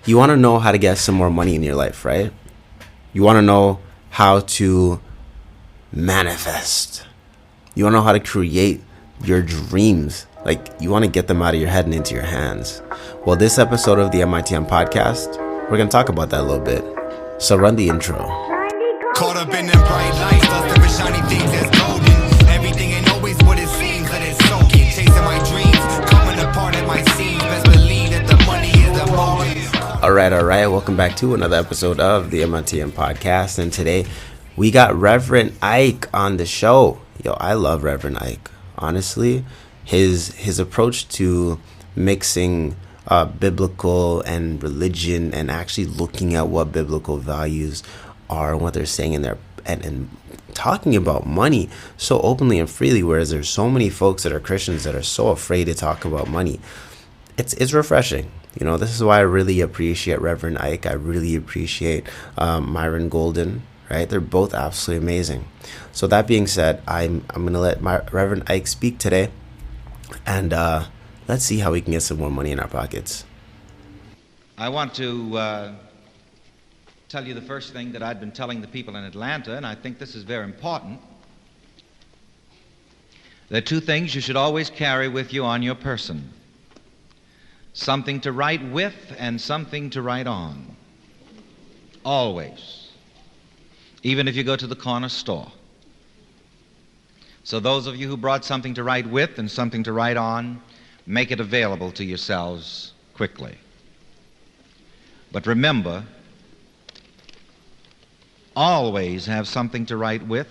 You want to know how to get some more money in your life, right? You want to know how to manifest. You want to know how to create your dreams. Like, you want to get them out of your head and into your hands. Well, this episode of the MITM podcast, we're going to talk about that a little bit. So run the intro. Caught up in them bright lights, lost in shiny things that's golden. Everything ain't always what it seems, that it's soaking. Chasing my dreams, coming apart at my seams. Best believe that the money is the motive. All right. Welcome back to another episode of the MITM podcast. And today we got Reverend Ike on the show. Yo, I love Reverend Ike. Honestly, his approach to mixing biblical and religion and actually looking at what biblical values are and what they're saying in there and talking about money so openly and freely, whereas there's so many folks that are Christians that are so afraid to talk about money. It's refreshing. You know, this is why I really appreciate Reverend Ike. I really appreciate Myron Golden, right? They're both absolutely amazing. So that being said, I'm going to let Reverend Ike speak today, and let's see how we can get some more money in our pockets. I want to tell you the first thing that I'd been telling the people in Atlanta, and I think this is very important. There are two things you should always carry with you on your person: something to write with and something to write on. Always. Even if you go to the corner store. So those of you who brought something to write with and something to write on, make it available to yourselves quickly. But remember, always have something to write with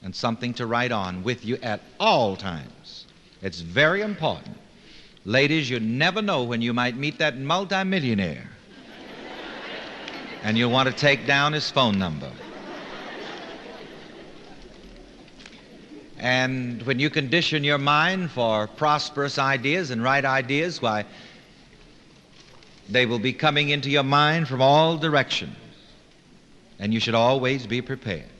and something to write on with you at all times. It's very important. Ladies, you never know when you might meet that multimillionaire and you'll want to take down his phone number. And when you condition your mind for prosperous ideas and right ideas, why, they will be coming into your mind from all directions. And you should always be prepared.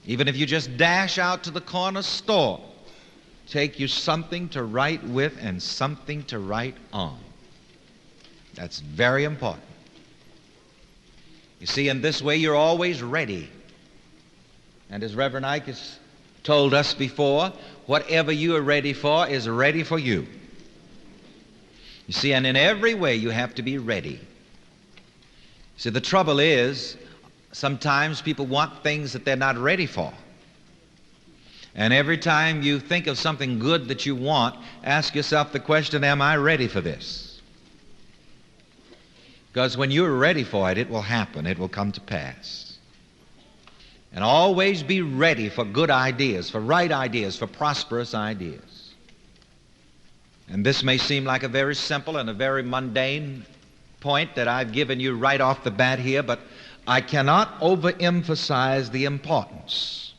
Even if you just dash out to the corner store, take you something to write with and something to write on. That's very important. You see, in this way, you're always ready. And as Reverend Ike has told us before, whatever you are ready for is ready for you. You see, and in every way you have to be ready. See, the trouble is, sometimes people want things that they're not ready for. And every time you think of something good that you want, ask yourself the question, am I ready for this? Because when you're ready for it, it will happen. It will come to pass. And always be ready for good ideas, for right ideas, for prosperous ideas. And this may seem like a very simple and a very mundane point that I've given you right off the bat here, but I cannot overemphasize the importance.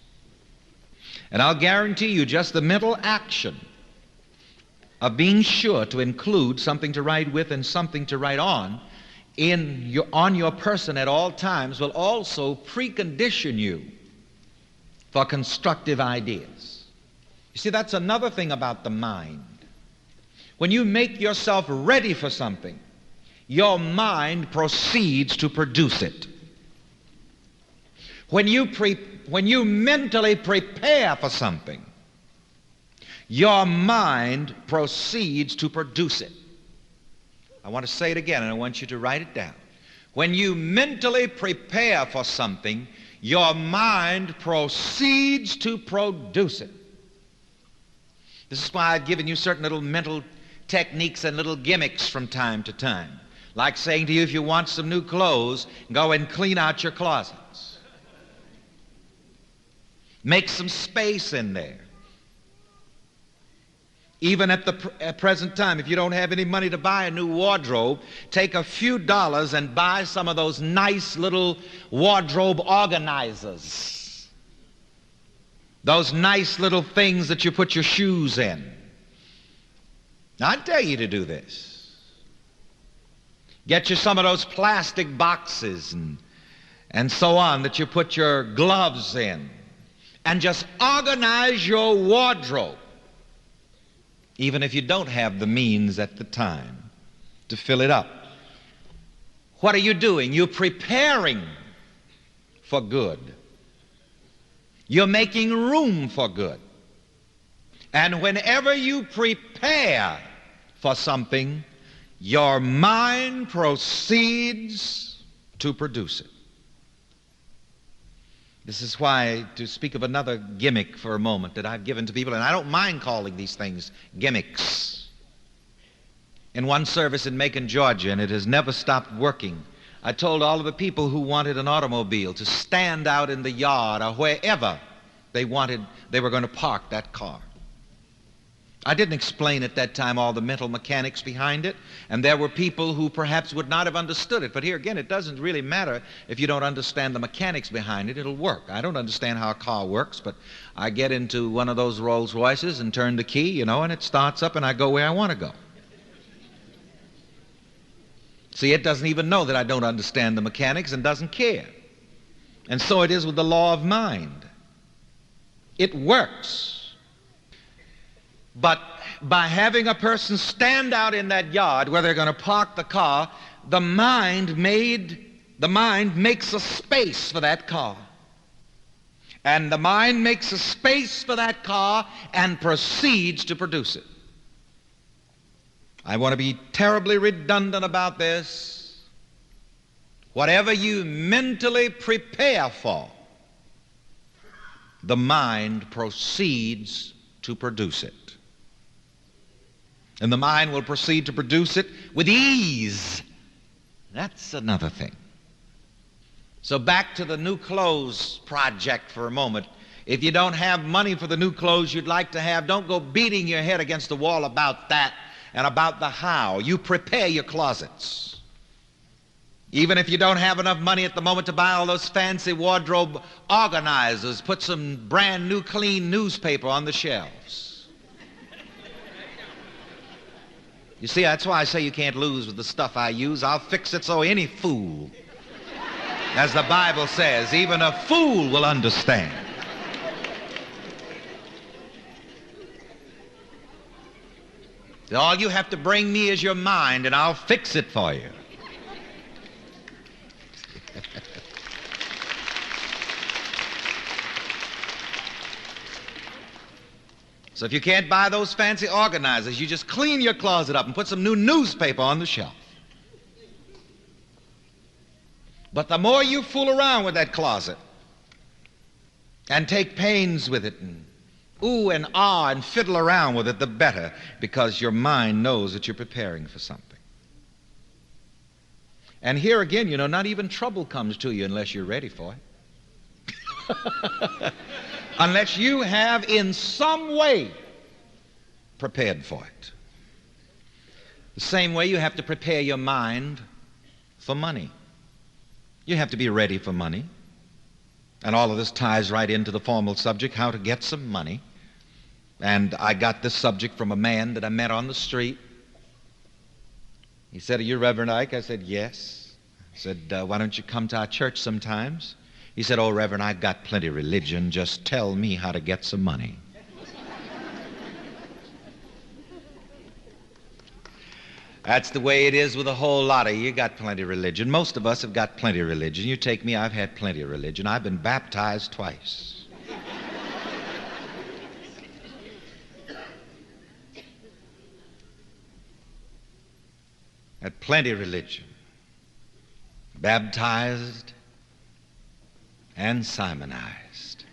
And I'll guarantee you just the mental action of being sure to include something to write with and something to write on your person at all times will also precondition you for constructive ideas. You see, that's another thing about the mind. When you make yourself ready for something, your mind proceeds to produce it. When you mentally prepare for something, your mind proceeds to produce it. I want to say it again, and I want you to write it down. When you mentally prepare for something, your mind proceeds to produce it. This is why I've given you certain little mental techniques and little gimmicks from time to time. Like saying to you, if you want some new clothes, go and clean out your closets. Make some space in there. Even at the present time, if you don't have any money to buy a new wardrobe, take a few dollars and buy some of those nice little wardrobe organizers. Those nice little things that you put your shoes in. Now, I dare you to do this. Get you some of those plastic boxes and so on that you put your gloves in. And just organize your wardrobe. Even if you don't have the means at the time to fill it up. What are you doing? You're preparing for good. You're making room for good. And whenever you prepare for something, your mind proceeds to produce it. This is why, to speak of another gimmick for a moment that I've given to people, and I don't mind calling these things gimmicks. In one service in Macon, Georgia, and it has never stopped working, I told all of the people who wanted an automobile to stand out in the yard or wherever they were going to park that car. I didn't explain at that time all the mental mechanics behind it, and there were people who perhaps would not have understood it. But here again, it doesn't really matter if you don't understand the mechanics behind it. It'll work. I don't understand how a car works, but I get into one of those Rolls Royces and turn the key, and it starts up and I go where I want to go. See, it doesn't even know that I don't understand the mechanics and doesn't care. And so it is with the law of mind. It works. But by having a person stand out in that yard where they're going to park the car, the mind makes a space for that car. And the mind makes a space for that car and proceeds to produce it. I want to be terribly redundant about this. Whatever you mentally prepare for, the mind proceeds to produce it. And the mind will proceed to produce it with ease. That's another thing. So back to the new clothes project for a moment. If you don't have money for the new clothes you'd like to have, don't go beating your head against the wall about that and about the how. You prepare your closets. Even if you don't have enough money at the moment to buy all those fancy wardrobe organizers, put some brand new clean newspaper on the shelves. You see, that's why I say you can't lose with the stuff I use. I'll fix it so any fool, as the Bible says, even a fool will understand. All you have to bring me is your mind, and I'll fix it for you. So if you can't buy those fancy organizers, you just clean your closet up and put some new newspaper on the shelf. But the more you fool around with that closet and take pains with it and ooh and ah and fiddle around with it, the better, because your mind knows that you're preparing for something. And here again, not even trouble comes to you unless you're ready for it. Unless you have in some way prepared for it. The same way you have to prepare your mind for money. You have to be ready for money. And all of this ties right into the formal subject, how to get some money. And I got this subject from a man that I met on the street. He said, "Are you Reverend Ike?" I said, "Yes." I said, "Why don't you come to our church sometimes?" He said, "Oh, Reverend, I've got plenty of religion. Just tell me how to get some money." That's the way it is with a whole lot of you. You got plenty of religion. Most of us have got plenty of religion. You take me, I've had plenty of religion. I've been baptized twice. Had plenty of religion. Baptized and Simonized,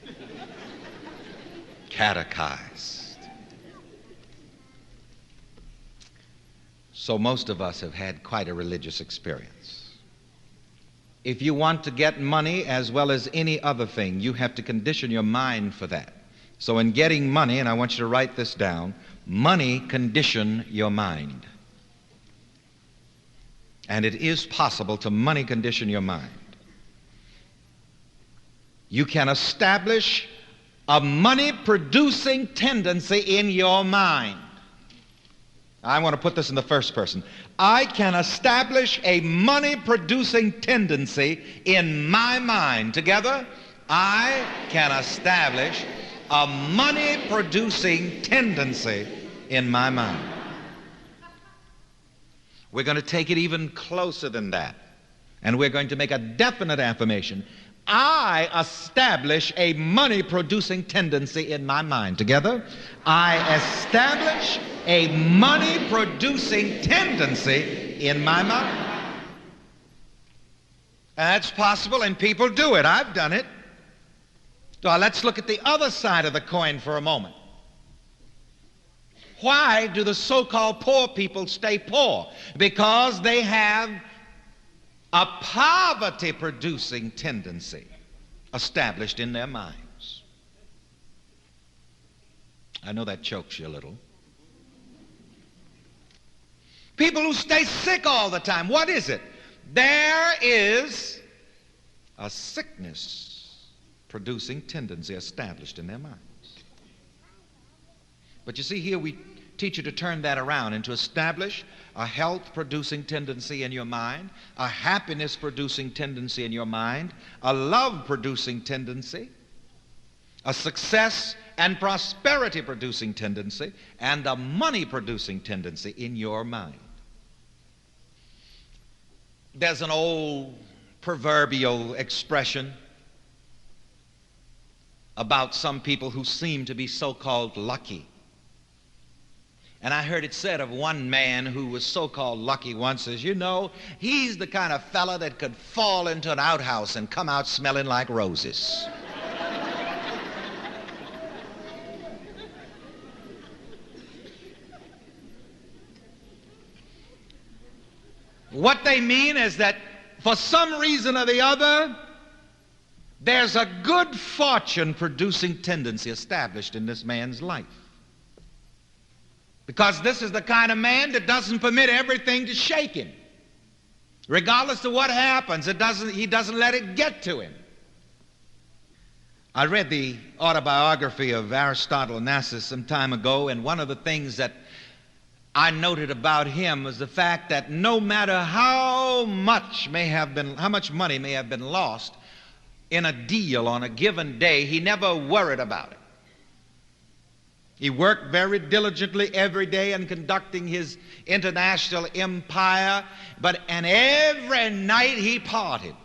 catechized. So most of us have had quite a religious experience. If you want to get money as well as any other thing, you have to condition your mind for that. So in getting money, and I want you to write this down, money condition your mind. And it is possible to money condition your mind. You can establish a money-producing tendency in your mind. I want to put this in the first person. I can establish a money-producing tendency in my mind. Together, I can establish a money-producing tendency in my mind. We're going to take it even closer than that. And we're going to make a definite affirmation. I establish a money-producing tendency in my mind. Together, I establish a money-producing tendency in my mind. And that's possible, and people do it. I've done it. So let's look at the other side of the coin for a moment. Why do the so-called poor people stay poor? Because they have a poverty-producing tendency established in their minds. I know that chokes you a little. People who stay sick all the time, what is it? There is a sickness-producing tendency established in their minds. But you see, here we teach you to turn that around and to establish a health-producing tendency in your mind, a happiness-producing tendency in your mind, a love-producing tendency, a success and prosperity-producing tendency, and a money-producing tendency in your mind. There's an old proverbial expression about some people who seem to be so-called lucky. And I heard it said of one man who was so-called lucky once, as you know, he's the kind of fella that could fall into an outhouse and come out smelling like roses. What they mean is that for some reason or the other, there's a good fortune-producing tendency established in this man's life. Because this is the kind of man that doesn't permit everything to shake him. Regardless of what happens, he doesn't let it get to him. I read the autobiography of Aristotle Onassis some time ago, and one of the things that I noted about him was the fact that no matter how much money may have been lost in a deal on a given day, he never worried about it. He worked very diligently every day in conducting his international empire, and every night he partied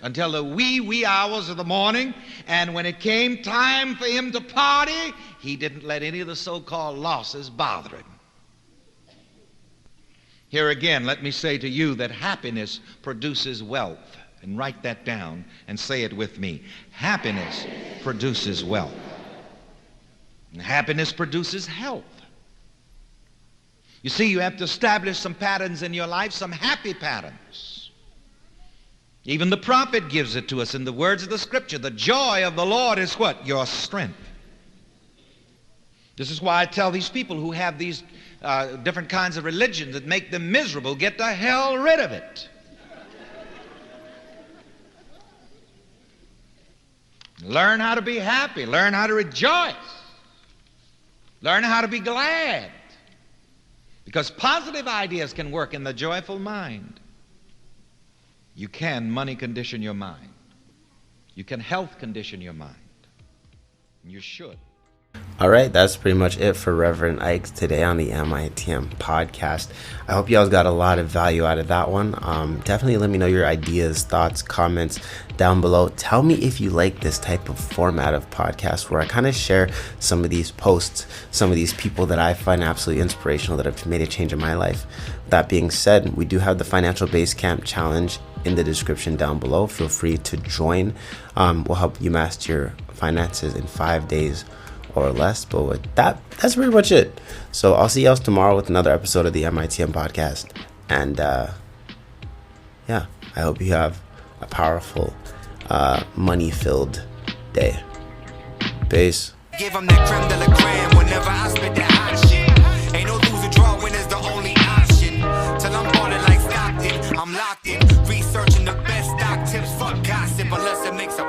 until the wee hours of the morning, and when it came time for him to party, he didn't let any of the so-called losses bother him. Here again, let me say to you that happiness produces wealth. And write that down and say it with me. Happiness produces wealth. And happiness produces health. You see, you have to establish some patterns in your life, some happy patterns. Even the prophet gives it to us in the words of the scripture. The joy of the Lord is what? Your strength. This is why I tell these people who have these different kinds of religions that make them miserable, get the hell rid of it. Learn how to be happy. Learn how to rejoice. Learn how to be glad. Because positive ideas can work in the joyful mind. You can money condition your mind. You can health condition your mind. And you should. All right, that's pretty much it for Reverend Ike today on the MITM podcast. I hope you guys got a lot of value out of that one. Definitely let me know your ideas, thoughts, comments down below. Tell me if you like this type of format of podcast where I kind of share some of these posts, some of these people that I find absolutely inspirational that have made a change in my life. That being said, we do have the Financial Base Camp Challenge in the description down below. Feel free to join. We'll help you master your finances in 5 days or less. But with that's pretty much it. So I'll see you else tomorrow with another episode of the MITM podcast. And yeah, I hope you have a powerful, money-filled day. Peace. Give them that creme de la creme whenever I spit that hot shit. Ain't no lose or draw when it's the only option. Till I'm balling like Stockton, I'm locked in. Researching the best stock tips, fuck gossip unless it makes a